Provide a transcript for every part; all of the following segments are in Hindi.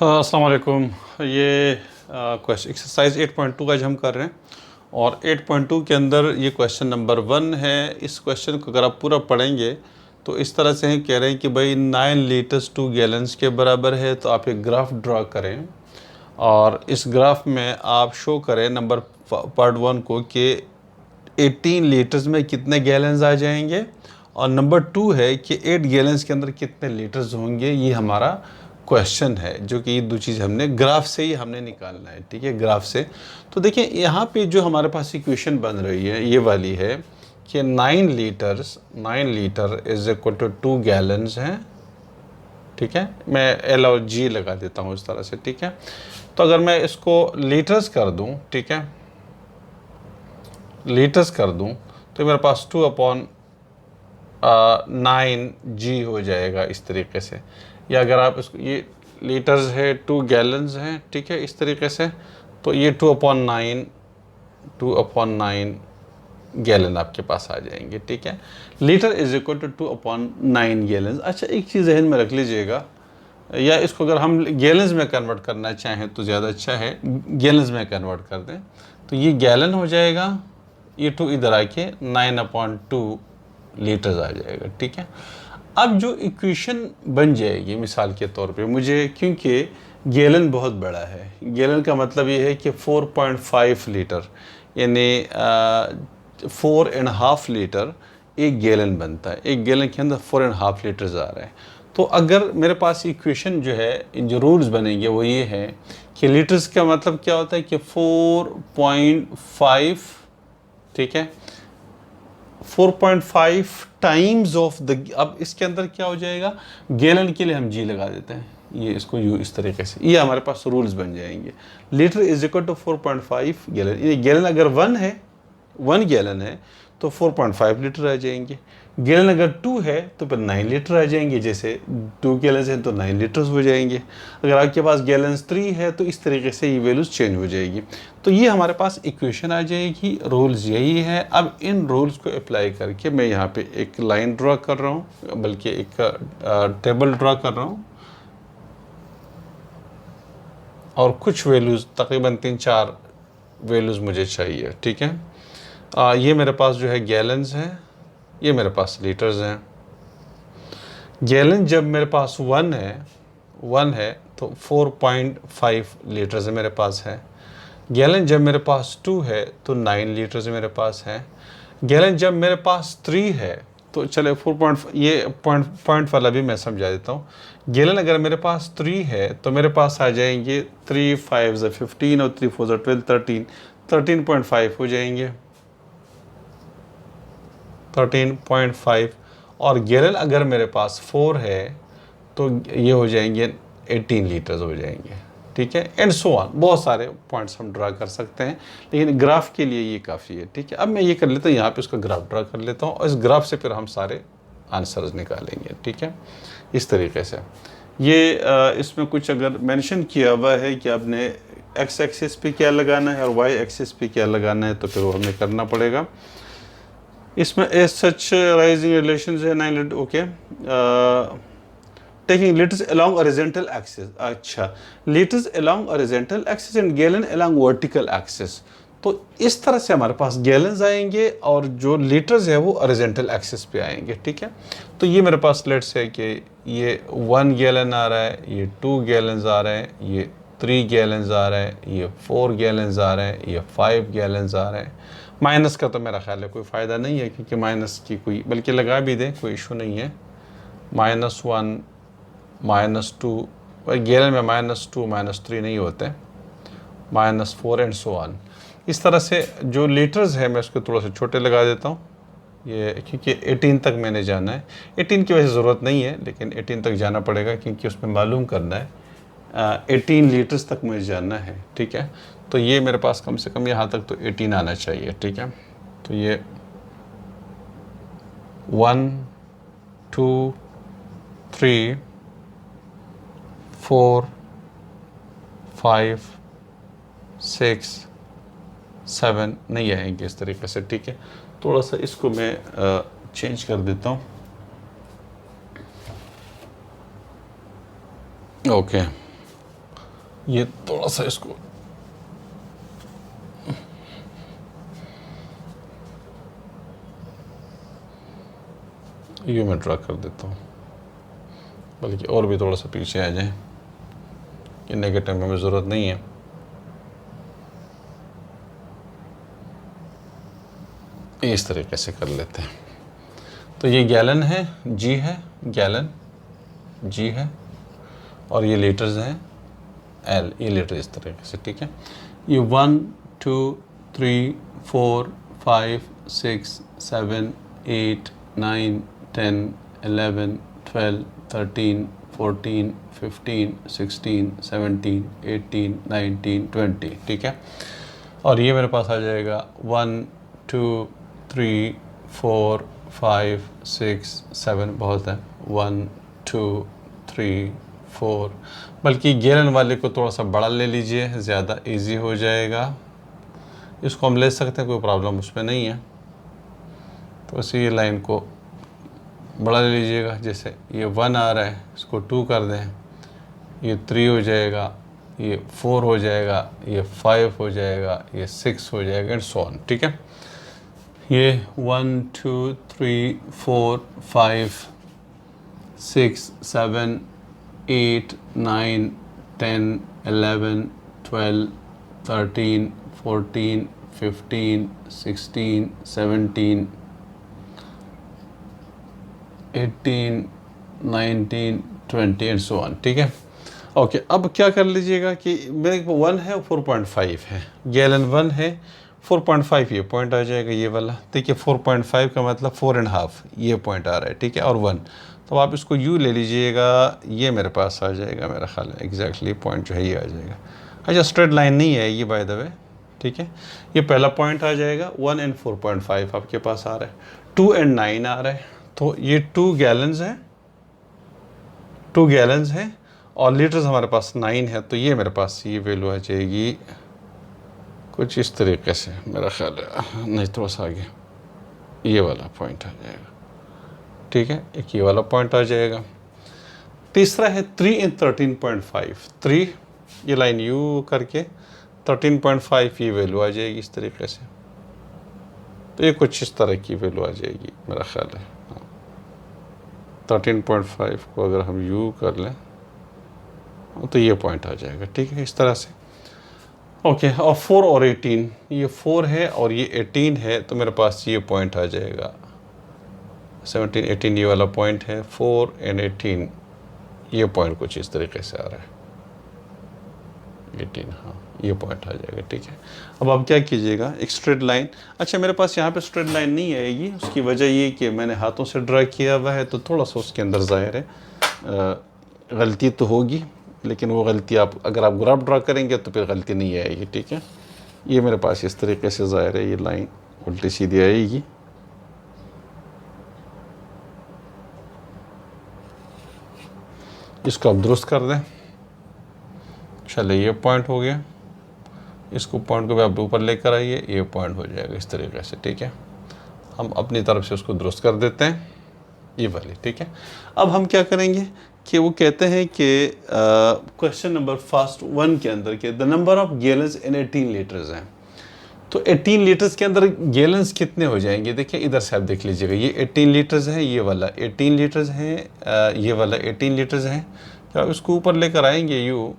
हाँ, अस्सलाम वालेकुम। ये क्वेश्चन एक्सरसाइज 8.2 आज हम कर रहे हैं और 8.2 के अंदर ये क्वेश्चन नंबर 1 है। इस क्वेश्चन को अगर आप पूरा पढ़ेंगे तो इस तरह से कह रहे हैं कि भाई 9 लीटर्स 2 गैलन्स के बराबर है। तो आप एक ग्राफ ड्रा करें और इस ग्राफ में आप शो करें नंबर पार्ट 1 को कि 18 लीटर्स में कितने गैलन्स आ जाएंगे और नंबर 2 है कि 8 गैलन्स के अंदर कितने लीटर्स होंगे। ये हमारा क्वेश्चन है जो कि ये दो चीज़ हमने ग्राफ से ही हमने निकालना है। ठीक है, ग्राफ से। तो देखिए यहाँ पे जो हमारे पास इक्वेशन बन रही है ये वाली है कि 9 litre is equal to 2 gallons हैं। ठीक है, मैं एल और जी लगा देता हूँ इस तरह से। ठीक है, तो अगर मैं इसको लीटर्स कर दूँ, ठीक है, लीटर्स कर दूँ तो मेरे पास 2/9 हो जाएगा इस तरीके से। या अगर आप इसको, ये लीटर्स है 2 गैलन्स हैं, ठीक है, इस तरीके से, तो ये 2/9 गैलन आपके पास आ जाएंगे। ठीक है, litre is equal to 2/9 gallon. अच्छा, एक चीज़ जहन में रख लीजिएगा, या इसको अगर हम गैलन्स में कन्वर्ट करना चाहें तो ज़्यादा अच्छा है, गैलन्स में कन्वर्ट कर दें तो ये गैलन हो जाएगा, ये 2 इधर आके 9/2 लीटर्स आ जाएगा। ठीक है, अब जो इक्वेशन बन जाएगी मिसाल के तौर पे, मुझे क्योंकि गैलन बहुत बड़ा है, गैलन का मतलब ये है कि 4.5 लीटर यानी 4.5 लीटर एक गैलन बनता है। एक गैलन के अंदर 4.5 लीटर्स आ रहे हैं। तो अगर मेरे पास इक्वेशन जो है, जो रूल्स बनेंगे वो ये है कि लीटर्स का मतलब क्या होता है कि 4.5, ठीक है, 4.5 टाइम्स ऑफ द, अब इसके अंदर क्या हो जाएगा, गैलन के लिए हम जी लगा देते हैं, ये इसको यू इस तरीके से, ये हमारे पास रूल्स बन जाएंगे। Litre is equal to 4.5 gallon. ये गैलन अगर 1 है, 1 गैलन है तो 4.5 लीटर आ जाएंगे। गैलन अगर 2 है तो फिर 9 लीटर आ जाएंगे, जैसे 2 गैलन्स हैं तो 9 लीटर्स हो जाएंगे। अगर आपके पास गैलन्स 3 है तो इस तरीके से ये वैल्यूज चेंज हो जाएगी। तो ये हमारे पास इक्वेशन आ जाएगी, रूल्स यही है। अब इन रूल्स को अप्लाई करके मैं यहाँ पे एक लाइन ड्रा कर रहा हूँ, बल्कि एक टेबल ड्रा कर रहा हूँ और कुछ वैल्यूज़, तकरीबन 3-4 वैल्यूज़ मुझे चाहिए। ठीक है, ये मेरे पास जो है गैलन्स हैं, ये मेरे पास लीटर्स हैं। गैलन जब मेरे पास 1 है तो 4.5 लीटर्स मेरे पास है। गैलन जब मेरे पास 2 है तो 9 लीटर्स मेरे पास है। गैलन जब मेरे पास 3 है तो चले 4. ये पॉइंट वाला भी मैं समझा देता हूँ। गैलन अगर मेरे पास 3 है तो मेरे पास आ जाएंगे 3 5 15 और 3 4 12 13.5 हो जाएंगे, 13.5। और गैलन अगर मेरे पास 4 है तो ये हो जाएंगे 18 लीटर्स हो जाएंगे। ठीक है, एंड सो ऑन, बहुत सारे पॉइंट्स हम ड्रा कर सकते हैं, लेकिन ग्राफ के लिए ये काफ़ी है। ठीक है, अब मैं ये कर लेता हूँ, यहाँ पे उसका ग्राफ ड्रा कर लेता हूँ और इस ग्राफ से फिर हम सारे आंसर्स निकालेंगे। ठीक है, इस तरीके से ये इसमें कुछ अगर मेंशन किया हुआ है कि आपने एक्स एक्सिस पे क्या लगाना है और वाई एक्सिस पे क्या लगाना है, तो फिर वो हमें करना पड़ेगा। इसमें एज सच राइजिंग रिलेशंस है 9 litre, okay, taking litres along horizontal axis. अच्छा, litres along horizontal axis and gallon along vertical axis. तो इस तरह से हमारे पास गैलन्स आएंगे और जो लीटर्स है वो हॉरिजॉन्टल एक्सिस पे आएंगे। ठीक है, तो ये मेरे पास लेट्स है कि ये 1 गैलन आ रहा है, ये 2 गैलन्स आ रहे हैं, ये 3 गैलन्स आ रहे हैं, ये 4 गैलन्स आ रहे हैं, ये 5 गैलन्स आ रहे हैं। माइनस का तो मेरा ख्याल है कोई फ़ायदा नहीं है, क्योंकि माइनस की कोई, बल्कि लगा भी दें कोई इशू नहीं है। -1 -2, गैलन में -2 -3 नहीं होते, -4 एंड सो ऑन। इस तरह से जो लीटर्स है मैं उसको थोड़ा सा छोटे लगा देता हूँ, ये क्योंकि 18 तक मैंने जाना है। 18 की वैसे ज़रूरत नहीं है, लेकिन 18 तक जाना पड़ेगा क्योंकि उसमें मालूम करना है 18 लीटर्स तक मुझे जाना है। ठीक है, तो ये मेरे पास कम से कम यहाँ तक तो 18 आना चाहिए। ठीक है, तो ये 1 2 3 4 5 6 7 नहीं आएंगे इस तरीके से। ठीक है, थोड़ा सा इसको मैं चेंज कर देता हूँ। ओके, ये थोड़ा सा इसको यूँ मैं ड्रा कर देता हूँ, बल्कि और भी थोड़ा सा पीछे आ जाए, ये नेगेटिव में हमें ज़रूरत नहीं है। इस तरीके से कर लेते हैं। तो ये गैलन है, जी है, गैलन जी है, और ये लीटर्स हैं एल, ये लीटर इस तरीके से, ठीक है। ये 1 2 3 4 5 6 7 8 9 10 11 12 13 14 15 16 17 18 19 20, ठीक है। और ये मेरे पास आ जाएगा 1 2 3 4 5 6 7, बहुत है, 1 2 3 4, बल्कि गैलन वाले को थोड़ा सा बड़ा ले लीजिए, ज़्यादा इजी हो जाएगा। इसको हम ले सकते हैं, कोई प्रॉब्लम उसमें नहीं है। तो इसी लाइन को बड़ा ले लीजिएगा, जैसे ये 1 आ रहा है, इसको 2 कर दें, ये 3 हो जाएगा, ये 4 हो जाएगा, ये 5 हो जाएगा, ये 6 हो जाएगा, एंड सो ऑन, ठीक है। ये 1 2 3 4 5 6 7 8 9 10 11 12 13 14 15 16 17 18 19 20 एंड सो ऑन, ठीक है। ओके, अब क्या कर लीजिएगा कि मेरे 1 है, 4.5 है, गैलन 1 है, 4.5 ये पॉइंट आ जाएगा, ये वाला, देखिए 4.5 का मतलब 4.5 ये पॉइंट आ रहा है, ठीक है, और 1, तो आप इसको यू ले लीजिएगा, ये मेरे पास आ जाएगा, मेरा ख्याल है एग्जैक्टली पॉइंट जो है ये आ जाएगा। अच्छा, स्ट्रेट लाइन नहीं है ये बाय द वे, ठीक है। ये पहला पॉइंट आ जाएगा, 1 एंड 4.5 आपके पास आ रहा है, 2 एंड 9 आ रहा है, तो ये 2 गैलन्स हैं, 2 गैलन्स हैं, और लीटर्स हमारे पास 9 है, तो ये मेरे पास ये वैल्यू आ जाएगी कुछ इस तरीके से, मेरा ख्याल है, नहीं थोड़ा सा आगे ये वाला पॉइंट आ जाएगा, ठीक है, एक ये वाला पॉइंट आ जाएगा। तीसरा है 3 एंड 13.5, 3 ये लाइन यू करके 13.5 ये वैल्यू आ जाएगी इस तरीके से, तो ये कुछ इस तरह की वैल्यू आ जाएगी मेरा ख्याल है। 13.5 को अगर हम यू कर लें तो ये पॉइंट आ जाएगा, ठीक है, इस तरह से। ओके, और 4 और 18, ये 4 है और ये 18 है, तो मेरे पास ये पॉइंट आ जाएगा 17 18, ये वाला पॉइंट है, 4 एंड 18 ये पॉइंट कुछ इस तरीके से आ रहा है, 18, हाँ ये पॉइंट आ जाएगा, ठीक है। अब आप क्या कीजिएगा, एक स्ट्रेट लाइन, अच्छा मेरे पास यहाँ पे स्ट्रेट लाइन नहीं आएगी, उसकी वजह ये कि मैंने हाथों से ड्रा किया हुआ है, तो थोड़ा सा उसके अंदर ज़ाहिर है गलती तो होगी, लेकिन वो गलती आप अगर आप ग्राफ ड्रा करेंगे तो फिर गलती नहीं आएगी, ठीक है। ये मेरे पास इस तरीके से ज़ाहिर है ये लाइन उल्टी सीधी आएगी, इसको आप दुरुस्त कर दें, चलिए ये पॉइंट हो गया, इसको पॉइंट को भी आप ऊपर लेकर आइए, ये पॉइंट हो जाएगा इस तरीके से, ठीक है। हम अपनी तरफ से उसको दुरुस्त कर देते हैं, ये वाली, ठीक है। अब हम क्या करेंगे कि वो कहते हैं कि क्वेश्चन नंबर फर्स्ट 1 के अंदर के the number of gallons in 18 litres हैं, तो 18 लीटर्स के अंदर गैलन्स कितने हो जाएंगे। देखिए इधर से आप देख लीजिएगा, ये 18 लीटर्स है, ये वाला 18 लीटर्स है, ये वाला 18 लीटर्स है, तो आप इसको ऊपर लेकर आएंगे यू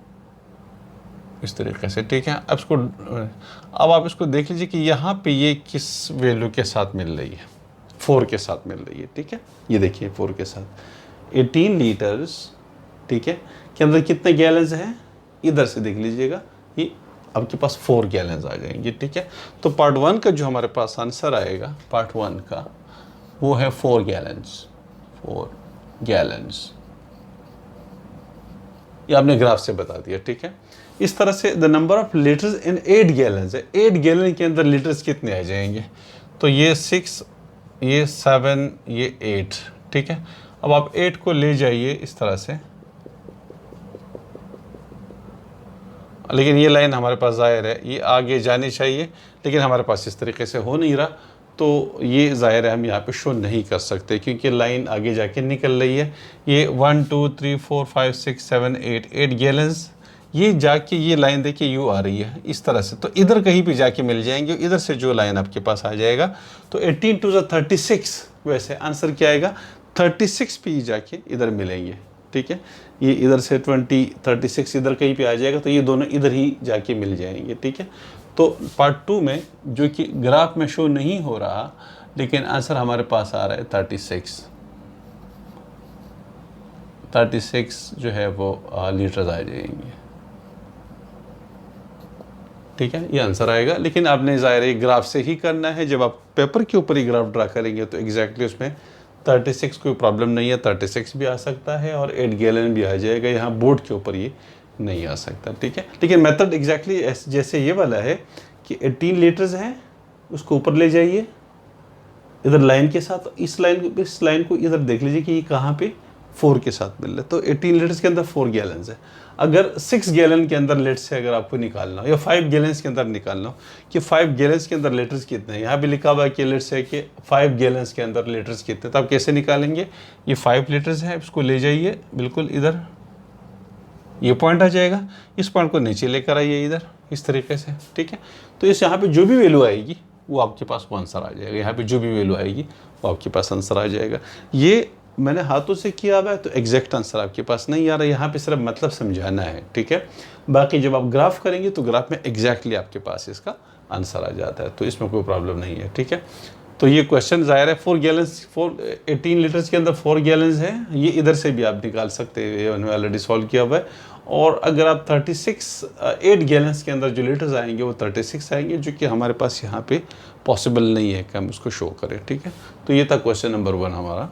इस तरीके से, ठीक है। अब आप इसको देख लीजिए कि यहाँ पे ये किस वैल्यू के साथ मिल रही है, 4 के साथ मिल रही है, ठीक है। ये देखिए 4 के साथ 18 लीटर्स, ठीक है, के अंदर कितने गैलन्स हैं, इधर से देख लीजिएगा, ये आपके पास 4 गैलन्स आ जाएंगे, ठीक है। तो पार्ट 1 का जो हमारे पास आंसर आएगा पार्ट 1 का, वो है 4 गैलन्स, 4 गैलन्स, ये आपने ग्राफ से बता दिया, ठीक है। इस तरह से the number of litres in 8 gallons है, 8 गैलन के अंदर लीटर्स कितने आ जाएंगे, तो ये 6, ये 7, ये 8, ठीक है। अब आप 8 को ले जाइए इस तरह से, लेकिन ये लाइन हमारे पास ज़ाहिर है ये आगे जानी चाहिए, लेकिन हमारे पास इस तरीके से हो नहीं रहा, तो ये ज़ाहिर है हम यहाँ पे शो नहीं कर सकते क्योंकि लाइन आगे जाके निकल रही है। ये 1 2 3 4 5 6 7 8 8 गैलन्स ये जाके ये लाइन देखिए यू आ रही है इस तरह से, तो इधर कहीं भी जाके मिल जाएंगे, इधर से जो लाइन आपके पास आ जाएगा तो 18 टू 36, वैसे आंसर क्या आएगा 36 पे ही जाके इधर मिलेंगे। ठीक है, ये इधर से 36 इधर कहीं पे आ जाएगा, तो ये दोनों इधर ही जाके मिल जाएंगे। ठीक है, तो पार्ट 2 में जो कि ग्राफ में शो नहीं हो रहा लेकिन आंसर हमारे पास आ रहा है 36 जो है वो लीटर्स आ जाएंगे। ठीक है, ये आंसर आएगा, लेकिन आपने ज़ाहिर है ग्राफ से ही करना है। जब आप पेपर के ऊपर ही ग्राफ ड्रा करेंगे तो एग्जैक्टली उसमें 36 कोई प्रॉब्लम नहीं है, 36 भी आ सकता है और 8 गैलन भी आ जाएगा, यहाँ बोर्ड के ऊपर ये नहीं आ सकता। ठीक है, लेकिन मेथड एग्जैक्टली जैसे ये वाला है कि 18 लीटर्स हैं, उसको ऊपर ले जाइए इधर लाइन के साथ, इस लाइन को इधर देख लीजिए कि ये कहाँ पे 4 के साथ मिल रहा है, तो 18 लीटर्स के अंदर 4 गैलन्स है। अगर 6 गैलन के अंदर लेट्स से अगर आपको निकालना हो या 5 गैलन्स के अंदर निकालना हो कि 5 गैलन्स के अंदर लीटर्स कितने हैं, यहाँ पे लिखा हुआ है कि लेट्स है कि 5 गैलन्स के अंदर लीटर्स कितने, तो आप कैसे निकालेंगे, ये 5 लीटर्स है, इसको ले जाइए बिल्कुल इधर, ये पॉइंट आ जाएगा, इस पॉइंट को नीचे लेकर आइए इधर इस तरीके से। ठीक है, तो इस यहाँ पे जो भी वैल्यू आएगी वो आपके पास वो आंसर आ जाएगा, यहाँ पे जो भी वैल्यू आएगी वो आपके पास आंसर आ जाएगा। ये मैंने हाथों से किया हुआ है तो एग्जैक्ट आंसर आपके पास नहीं आ रहा, यहाँ पे सिर्फ मतलब समझाना है। ठीक है, बाकी जब आप ग्राफ करेंगे तो ग्राफ में एग्जैक्टली आपके पास इसका आंसर आ जाता है, तो इसमें कोई प्रॉब्लम नहीं है। ठीक है, तो ये क्वेश्चन ज़ाहिर है 18 लीटर्स के अंदर 4 गैलन्स है, ये इधर से भी आप निकाल सकते हैं, ये मैंने ऑलरेडी सॉल्व किया हुआ है। और अगर आप 8 गैलन्स के अंदर जो लीटर्स आएंगे वो 36 आएंगे, जो कि हमारे पास यहाँ पे पॉसिबल नहीं है कि हम उसको शो करें। ठीक है, तो ये था क्वेश्चन नंबर 1 हमारा।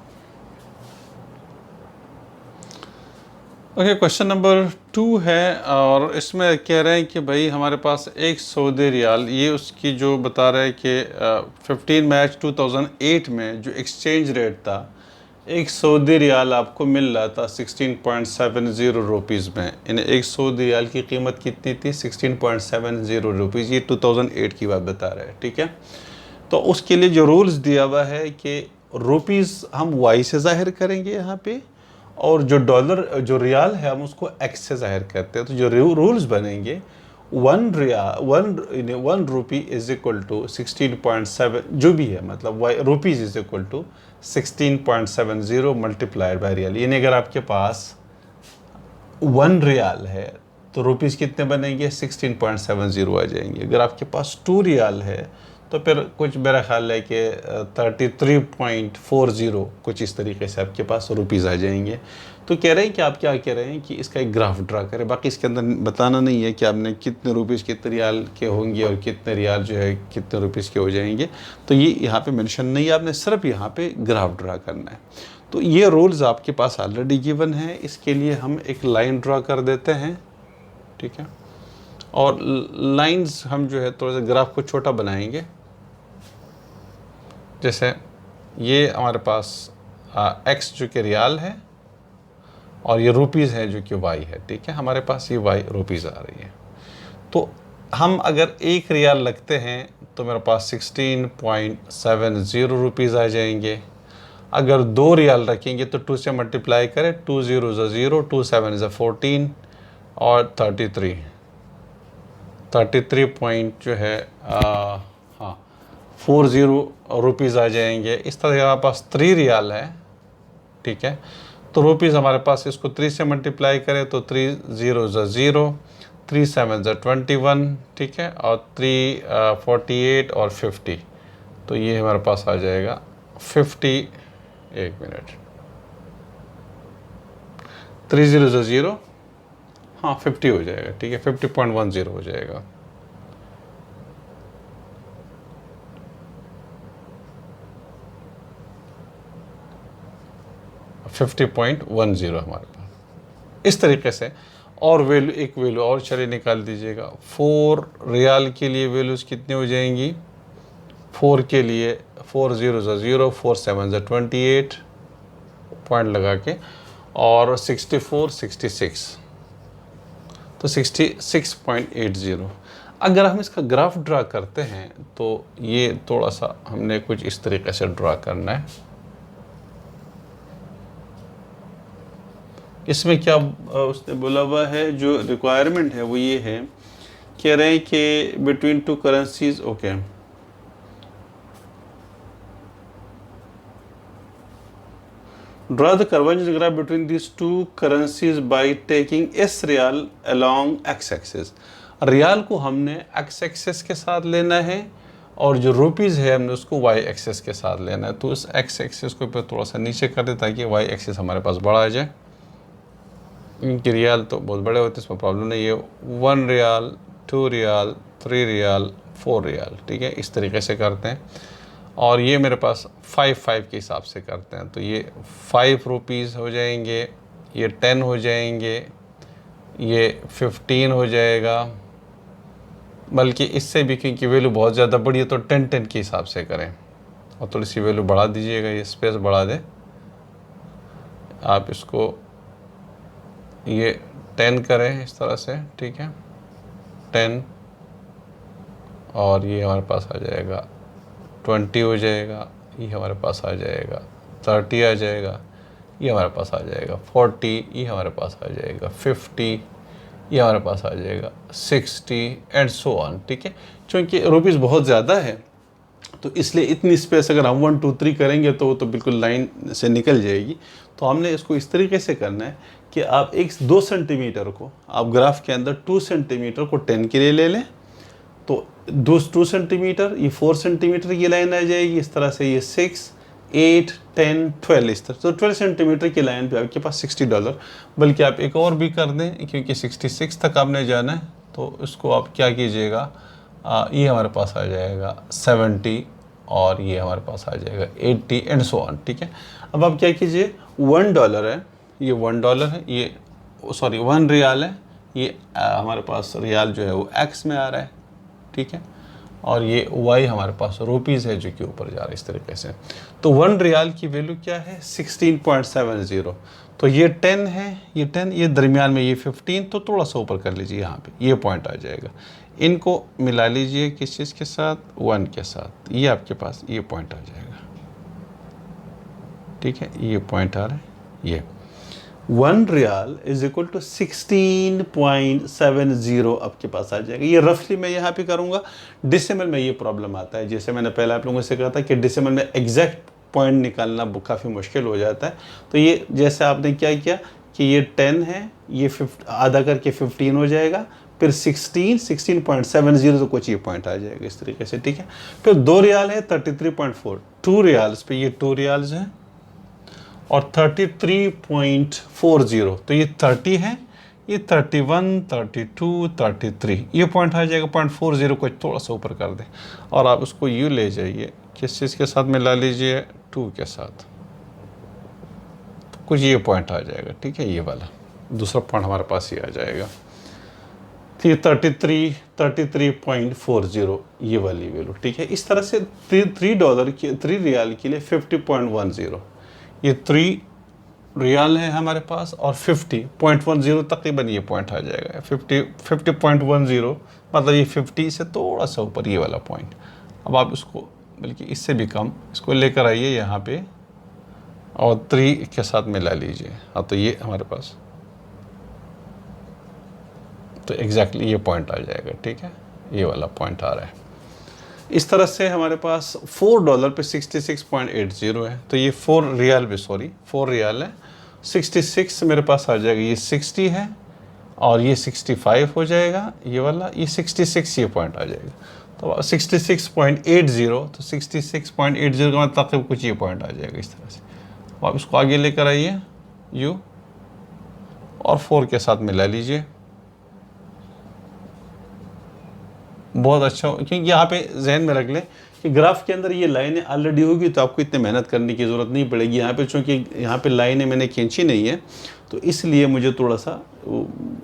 ओके, क्वेश्चन नंबर 2 है और इसमें कह रहे हैं कि भाई हमारे पास एक सऊदी रियाल, ये उसकी जो बता रहे हैं कि 15 मार्च 2008 में जो एक्सचेंज रेट था, एक सऊदी रियाल आपको मिल रहा था 16.70 रुपीज़ में। यानी एक सऊदी रियाल की कीमत कितनी थी 16.70 रुपीज़, ये 2008 की बात बता रहे हैं। ठीक है, तो उसके लिए जो रूल्स दिया हुआ है कि रुपीज़ हम वाई से ज़ाहिर करेंगे यहाँ पे, और जो डॉलर जो रियाल है हम उसको एक्स से ज़ाहिर करते हैं। तो जो रूल्स बनेंगे 1 रुपी इज इक्वल टू 16.7 जो भी है, मतलब rupees is equal to 16.70 multiplied by riyal. यानी अगर आपके पास 1 रियाल है तो रुपीज़ कितने बनेंगे 16.70 आ जाएंगे। अगर आपके पास 2 रियाल है तो फिर कुछ मेरा ख्याल है कि 33.40 कुछ इस तरीके से आपके पास रुपीज़ आ जाएंगे। तो कह रहे हैं कि आप क्या कह रहे हैं कि इसका एक ग्राफ ड्रा करें, बाकी इसके अंदर बताना नहीं है कि आपने कितने रुपीज़ कितने रियाल के होंगे और कितने रियाल जो है कितने रुपीज़ के हो जाएंगे, तो ये यहाँ पे मेंशन नहीं है, आपने सिर्फ यहाँ पे ग्राफ ड्रा करना है। तो ये रूल्स आपके पास ऑलरेडी गिवन है, इसके लिए हम एक लाइन ड्रा कर देते हैं। ठीक है, और लाइंस हम जो है थोड़ा सा ग्राफ को छोटा बनाएंगे, जैसे ये हमारे पास एक्स जो कि रियाल है और ये रुपीज़ है जो कि वाई है। ठीक है, हमारे पास ये वाई रुपीज़ आ रही है। तो हम अगर 1 रियाल लगते हैं तो मेरे पास 16.70 रुपीज़ आ जाएंगे। अगर 2 रियाल रखेंगे तो 2 से मल्टीप्लाई करें, 2 0 ज़ा 0, 2 7 ज़ा 14 और 33 पॉइंट जो है 40 रुपीज़ आ जाएंगे। इस तरह से हमारे पास 3 रियाल है। ठीक है, तो रुपीज़ हमारे पास इसको 3 से मल्टीप्लाई करें तो 3 0 ज़ा 0, 3 7 ज़ा 21। ठीक है, और 3 48 और 50, तो ये हमारे पास आ जाएगा 50। एक मिनट, 3 0 ज़ा 0, हाँ 50 हो जाएगा। ठीक है, 50.10 हो जाएगा। $50.10 हमारे पास इस तरीके से। और वैल्यू एक वैल्यू और चलिए निकाल दीजिएगा। 4 रियाल के लिए वैल्यूज़ कितनी हो जाएंगी, 4 के लिए 4 0 ज़ा 0, 4 7 ज़ा 28 पॉइंट लगा के, और 64 66, तो 66.80। अगर हम इसका ग्राफ ड्रा करते हैं तो ये थोड़ा सा हमने कुछ इस तरीके से ड्रा करना है। इसमें क्या उसने बोला हुआ है, जो रिक्वायरमेंट है वो ये है, कह रहे हैं कि between two currencies, okay, draw the convergence graph between this two currencies by taking as riyal along X axis. Riyal को हमने एक्स एक्सिस के साथ लेना है और जो रुपीज़ है हमने उसको वाई एक्सिस के साथ लेना है। तो इस एक्स एक्सिस को पे थोड़ा सा नीचे कर दे ताकि वाई एक्सिस हमारे पास बड़ा आ जाए। इनके रियाल तो बहुत बड़े होते हैं, इसमें प्रॉब्लम नहीं है। 1 रियाल, 2 रियाल, 3 रियाल, 4 रियाल, ठीक है, इस तरीके से करते हैं। और ये मेरे पास 5 के हिसाब से करते हैं। तो ये 5 रुपीज़ हो जाएंगे, ये 10 हो जाएंगे, ये 15 हो जाएगा, बल्कि इससे भी क्योंकि वैल्यू बहुत ज़्यादा बड़ी है तो 10 के हिसाब से करें। और थोड़ी सी वैल्यू बढ़ा दीजिएगा, ये स्पेस बढ़ा दें आप, इसको ये 10 करें इस तरह से, ठीक है, 10, और ये हमारे पास आ जाएगा 20 हो जाएगा, ये हमारे पास आ जाएगा 30 आ जाएगा, ये हमारे पास आ जाएगा 40, ये हमारे पास आ जाएगा 50, ये हमारे पास आ जाएगा 60 एंड सो ऑन, ठीक है। क्योंकि रुपीज़ बहुत ज़्यादा है तो इसलिए इतनी स्पेस अगर हम 1 2 3 करेंगे तो वो तो बिल्कुल लाइन से निकल जाएगी। तो हमने इसको इस तरीके से करना है कि आप 2 सेंटीमीटर को आप ग्राफ के अंदर 2 सेंटीमीटर को 10 के लिए ले लें, तो 2 सेंटीमीटर, ये 4 सेंटीमीटर की लाइन आ जाएगी इस तरह से, ये 6, 8, 10, 12 इस तरह। तो 12 सेंटीमीटर की लाइन पे आपके पास $60, बल्कि आप एक और भी कर दें क्योंकि 66 तक आपने जाना है। तो इसको आप क्या कीजिएगा, ये हमारे पास आ जाएगा 70 और ये हमारे पास आ जाएगा 80 एंड सो ऑन, ठीक है। अब आप क्या कीजिए, $1 है, ये $1 है, ये सॉरी 1 रियाल है, ये हमारे पास रियाल जो है वो एक्स में आ रहा है, ठीक है, और ये वाई हमारे पास रुपीज़ है जो कि ऊपर जा रहा है इस तरीके से। तो 1 रियाल की वैल्यू क्या है, 16.70। तो ये 10 है, ये 10, ये दरमियान में ये 15, तो थोड़ा सा ऊपर कर लीजिए, यहाँ पे ये पॉइंट आ जाएगा। इनको मिला लीजिए किस चीज़ के साथ, 1 के साथ, ये आपके पास ये पॉइंट आ जाएगा, ठीक है, ये पॉइंट आ रहा है। ये 1 रियाल इज इक्वल टू 16.70 आपके पास आ जाएगा। ये रफली मैं यहाँ पे करूँगा, डिसिमल में ये प्रॉब्लम आता है। जैसे मैंने पहले आप लोगों से कहा था कि डिसिमल में एग्जैक्ट पॉइंट निकालना काफ़ी मुश्किल हो जाता है। तो ये जैसे आपने क्या किया कि ये 10 है, ये आधा करके 15 हो जाएगा, फिर 16.70, तो कुछ ये पॉइंट आ जाएगा इस तरीके से, ठीक है। फिर 2 रियाल है 33.4, 2 रियाल्स पे ये 2 रियाल्स हैं और 33.40, तो ये 30 है, ये 31, 32, 33, ये पॉइंट आ जाएगा। 0.40 को थोड़ा सा ऊपर कर दें और आप उसको यूँ ले जाइए, किस चीज़ के साथ मिला लीजिए, 2 के साथ, तो कुछ ये पॉइंट आ जाएगा, ठीक है, ये वाला दूसरा पॉइंट हमारे पास ही आ जाएगा। तो ये 33.40 ये वाली वैल्यू, ठीक है। इस तरह से $3 रियाल के लिए 50.10, ये 3 रियाल है हमारे पास और 50.10 तकरीबन ये पॉइंट आ जाएगा। 50.10 मतलब ये 50 से थोड़ा सा ऊपर ये वाला पॉइंट। अब आप इसको बल्कि इससे भी कम इसको लेकर आइए यहाँ पे और 3 के साथ मिला लीजिए। हाँ, तो ये हमारे पास तो एग्जैक्टली ये पॉइंट आ जाएगा, ठीक है, ये वाला पॉइंट आ रहा है। इस तरह से हमारे पास $4 पे 66.80 है। तो ये 4 रियाल भी, सॉरी 4 रियाल है, 66 मेरे पास आ जाएगा, ये 60 है और ये 65 हो जाएगा, ये वाला, ये 66 ये पॉइंट आ जाएगा। तो 66.80, तो 66.80 का मतलब तक कुछ ये पॉइंट आ जाएगा इस तरह से। तो आप इसको आगे लेकर आइए यू और 4 के साथ मिला लीजिए, बहुत अच्छा। क्योंकि यहाँ पे जहन में रख लें कि ग्राफ के अंदर ये लाइनें ऑलरेडी होगी तो आपको इतने मेहनत करने की ज़रूरत नहीं पड़ेगी। यहाँ पे चूँकि यहाँ पे लाइनें मैंने खींची नहीं है तो इसलिए मुझे थोड़ा सा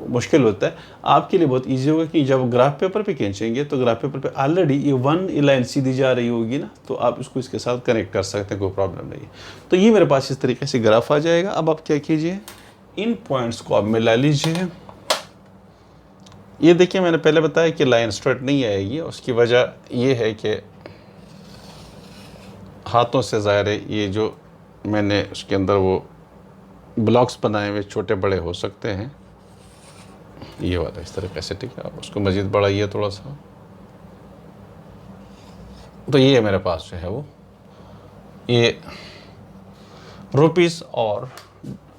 मुश्किल होता है। आपके लिए बहुत इजी होगा कि जब ग्राफ पेपर पे खींचेंगे तो ग्राफ पेपर पे ऑलरेडी ये 1 लाइन सीधी जा रही होगी ना, तो आप इसको इसके साथ कनेक्ट कर सकते हैं, कोई प्रॉब्लम नहीं है। तो ये मेरे पास इस तरीके से ग्राफ आ जाएगा। अब आप क्या कीजिए, इन पॉइंट्स को आप मिला लीजिए। ये देखिए, मैंने पहले बताया कि लाइन स्ट्रेट नहीं आएगी, उसकी वजह ये है कि हाथों से ज़ाहिर है ये जो मैंने उसके अंदर वो ब्लॉक्स बनाए हुए छोटे बड़े हो सकते हैं, ये वाला इस तरीके से, ठीक है। आप उसको मज़ीद बढ़ाइए थोड़ा सा, तो ये मेरे पास जो है वो ये रुपीस और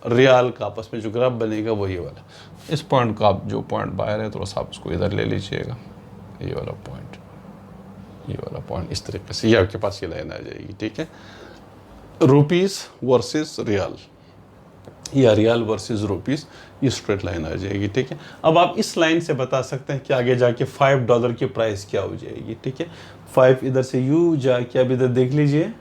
रियाल का आपस में जो ग्राफ बनेगा वो ये वाला। इस पॉइंट का आप जो पॉइंट बाहर है थोड़ा सा आप उसको इधर ले लीजिएगा, ये वाला पॉइंट, ये वाला पॉइंट, इस तरीके से ये आपके पास ये लाइन आ जाएगी, ठीक है। रुपीस वर्सेस रियाल या रियाल वर्सेस रुपीस, ये स्ट्रेट लाइन आ जाएगी, ठीक है। अब आप इस लाइन से बता सकते हैं कि आगे जाके $5 की प्राइस क्या हो जाएगी, ठीक है। 5 इधर से यू जाके अब इधर देख लीजिए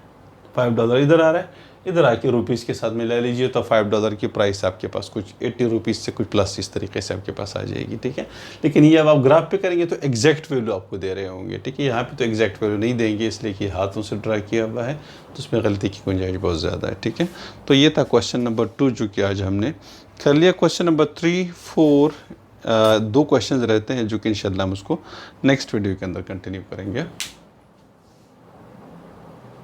$5 इधर आ रहा है, इधर आके रुपीस के साथ मिला लीजिए तो $5 की प्राइस आपके पास कुछ 80 रुपीस से कुछ प्लस इस तरीके से आपके पास आ जाएगी, ठीक है। लेकिन ये अब आप ग्राफ पे करेंगे तो एग्जैक्ट वैल्यू आपको दे रहे होंगे, ठीक है। यहाँ पे तो एग्जैक्ट वैल्यू नहीं देंगे इसलिए कि हाथों से ड्रा किया हुआ है तो उसमें गलती की गुंजाइश बहुत ज़्यादा है, ठीक है। तो ये था क्वेश्चन नंबर 2 जो कि आज हमने कर लिया। क्वेश्चन नंबर 3, 4 2 क्वेश्चन रहते हैं जो कि इंशाल्लाह हम उसको नेक्स्ट वीडियो के अंदर कंटिन्यू करेंगे।